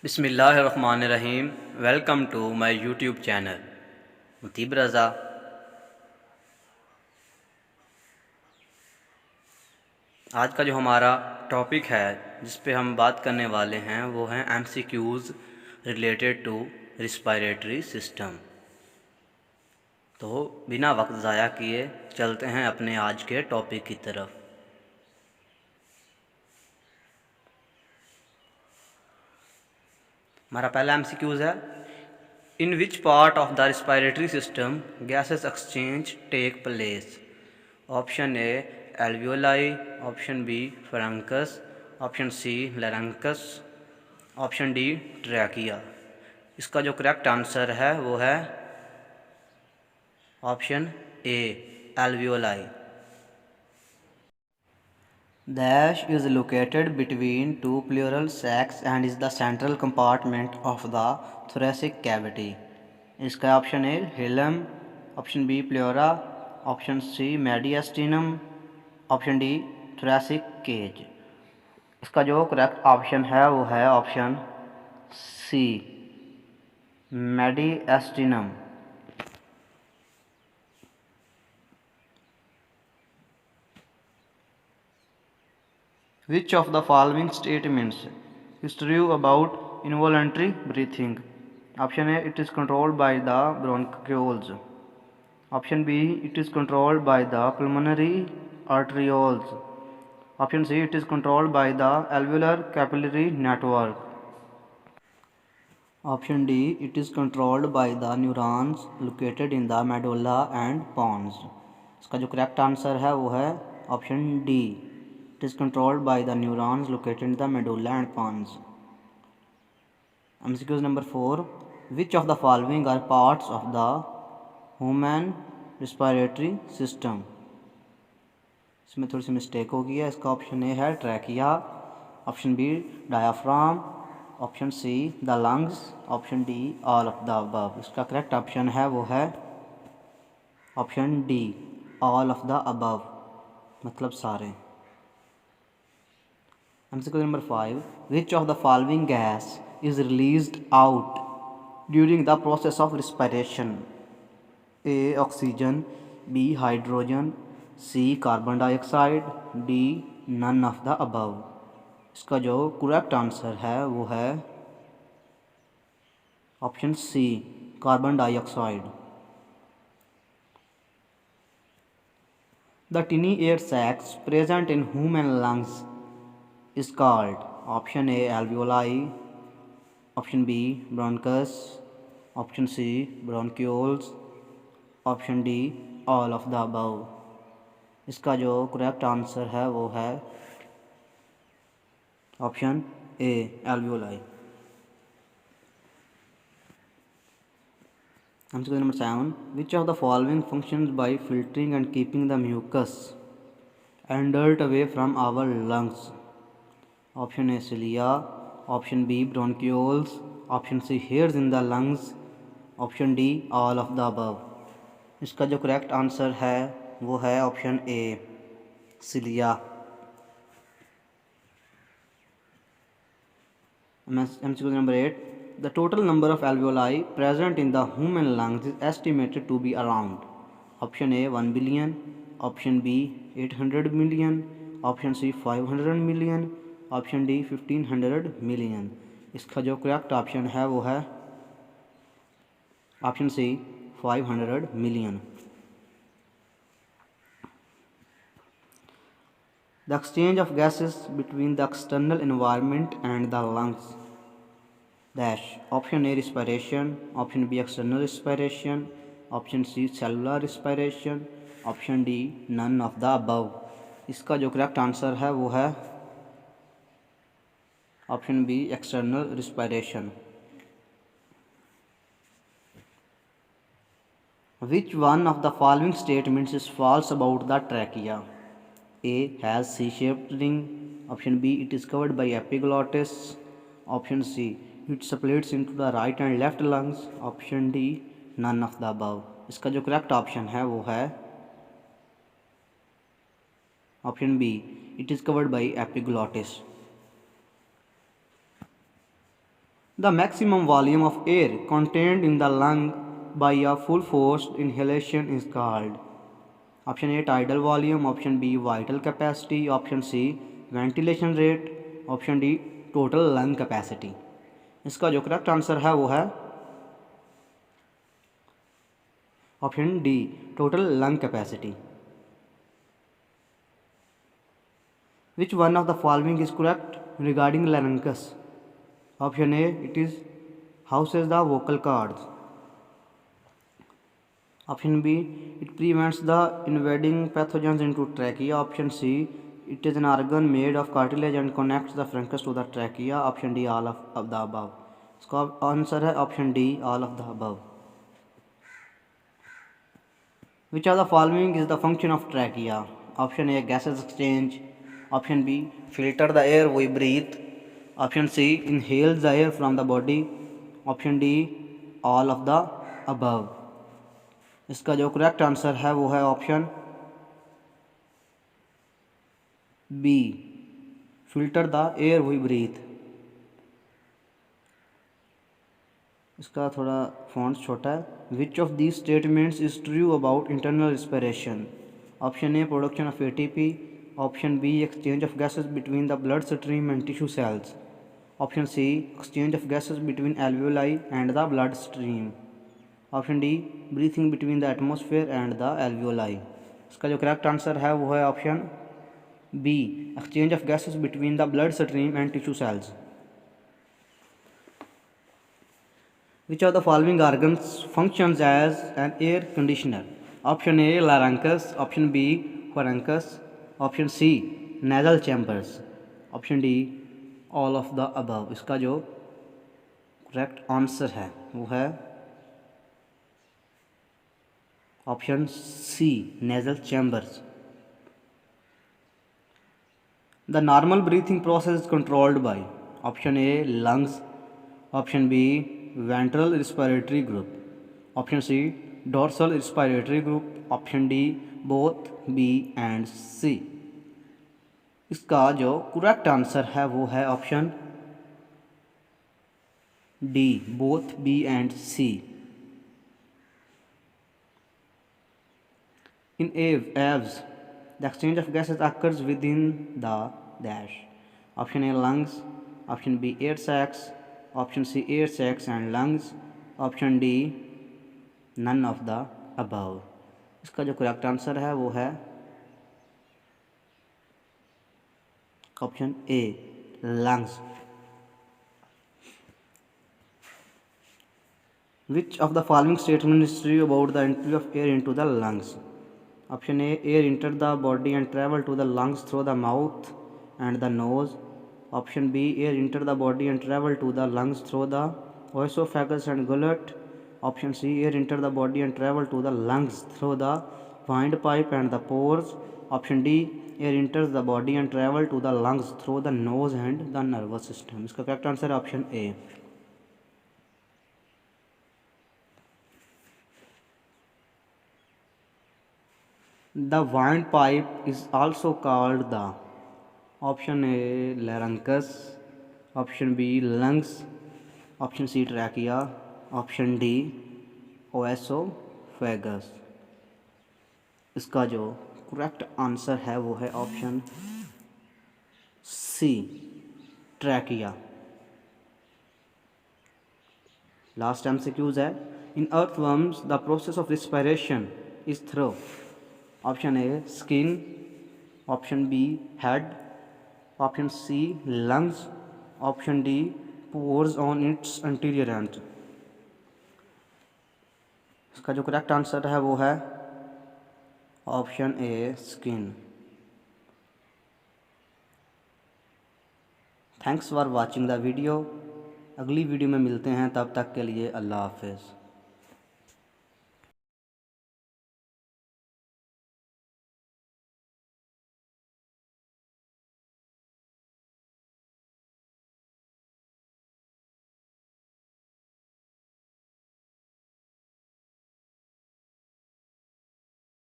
बिस्मिल्लाहिर्रहमानिर्रहीम। Welcome to my YouTube channel Muteeb Raza. आज का जो हमारा टॉपिक है जिस पे हम बात करने वाले हैं वो हैं MCQs related to respiratory system. तो बिना वक्त ज़ाया किए चलते हैं अपने आज के टॉपिक की तरफ। हमारा पहला एमसीक्यूज़ है, in which part of the respiratory system gases exchange take place. Option A alveoli, option B bronchus, option C larynx, option D trachea. इसका जो करेक्ट आंसर है वो है option A alveoli. Dash is located between two pleural sacs and is the central compartment of the thoracic cavity. इसका option A hilum, option B pleura, option C mediastinum, option D thoracic cage। इसका जो correct option है वो है option C mediastinum। Which of the following statements is true about involuntary breathing? Option A, it is controlled by the bronchioles. Option B, it is controlled by the pulmonary arterioles. Option C, it is controlled by the alveolar capillary network. Option D, it is controlled by the neurons located in the medulla and pons. इसका जो correct answer है वो है option D, it is controlled by the neurons located in the medulla and pons. MCQ number 4, which of the following are parts of the human respiratory system? इसमें थोड़ी सी mistake हो गई है। इसका ऑप्शन ए है trachea, option B diaphragm, option C the lungs, option D all of the above. इसका correct option है वो है option D all of the above, मतलब सारे। MCQ number 5, which of the following gas is released out during the process of respiration? A oxygen, B hydrogen, C carbon dioxide, D none of the above। इसका जो correct answer है वो है option C carbon dioxide. The tiny air sacs present in human lungs is called option A alveoli, option B bronchus, option C bronchioles, option D all of the above. इसका जो correct answer है वो है option A alveoli. MCQ number 7, which of the following functions by filtering and keeping the mucus and dirt away from our lungs? Option A cilia, option B bronchioles, option C hairs in the lungs, option D all of the above. इसका जो correct answer है वो है option A cilia। MCQ number 8, the total number of alveoli present in the human lungs is estimated to be around option A 1 billion, option B 800 million, option C 500 million, option D 1500 million. इसका जो correct option है वो है option C 500 million. The exchange of gases between the external environment and the lungs dash option A respiration, option B external respiration, option C cellular respiration, option D none of the above। इसका जो correct answer है वो है option B external respiration. Which one of the following statements is false about the trachea? A has C-shaped ring, option B it is covered by epiglottis, option C it splits into the right and left lungs, option D none of the above। इसका जो correct option है वो है option B it is covered by epiglottis। The maximum volume of air contained in the lung by a full forced inhalation is called. Option A tidal volume, option B vital capacity, option C ventilation rate, option D total lung capacity. इसका जो correct answer है वो है option D total lung capacity. Which one of the following is correct regarding larynx? Option A, it is houses the vocal cords. Option B, it prevents the invading pathogens into trachea. Option C, it is an organ made of cartilage and connects the pharynx to the trachea. Option D, all of the above. इसका answer है option D all of the above. Which of the following is the function of trachea? Option A, gases exchange. Option B, filter the air we breathe. Option C, inhales the air from the body. Option D, all of the above. इसका जो correct answer है वो है option B filter the air we breathe. इसका थोड़ा font छोटा है. Which of these statements is true about internal respiration? Option A production of ATP. Option B exchange of gases between the blood stream and tissue cells. Option C exchange of gases between alveoli and the blood stream. Option D breathing between the atmosphere and the alveoli. इसका जो correct answer है वो है option B exchange of gases between the blood stream and tissue cells. Which of the following organs functions as an air conditioner? Option A larynx, option B pharynx, option C nasal chambers, option D all of the above. इसका जो correct answer है वो है option C nasal chambers. The normal breathing process is controlled by option A lungs, option B ventral respiratory group, option C dorsal respiratory group, option D both B and C. इसका जो correct answer है वो है option D both B and C. In aves, the exchange of gases occurs within the dash. Option A lungs, option B air sacs, option C air sacs and lungs, option D none of the above. इसका जो correct answer है वो है option A lungs. Which of the following statement is true about the entry of air into the lungs? Option A, air entered the body and traveled to the lungs through the mouth and the nose. Option B, air entered the body and traveled to the lungs through the esophagus and gullet. Option C, air entered the body and traveled to the lungs through the windpipe and the pores. Option D, air enters the body and traveled to the lungs through the nose and the nervous system. इसका correct answer है option A. The windpipe is also called the option A larynx, option B lungs, option C trachea, option D esophagus. इसका जो correct answer है वो है option C trachea. Last MCQs है. इन earthworms the process of respiration is through option A skin, option B head, option C lungs, option D pores on its anterior end. इसका जो correct answer है वो है option A skin. Thanks for watching the video. अगली video में मिलते हैं, तब तक के लिए अल्लाह हाफिज़.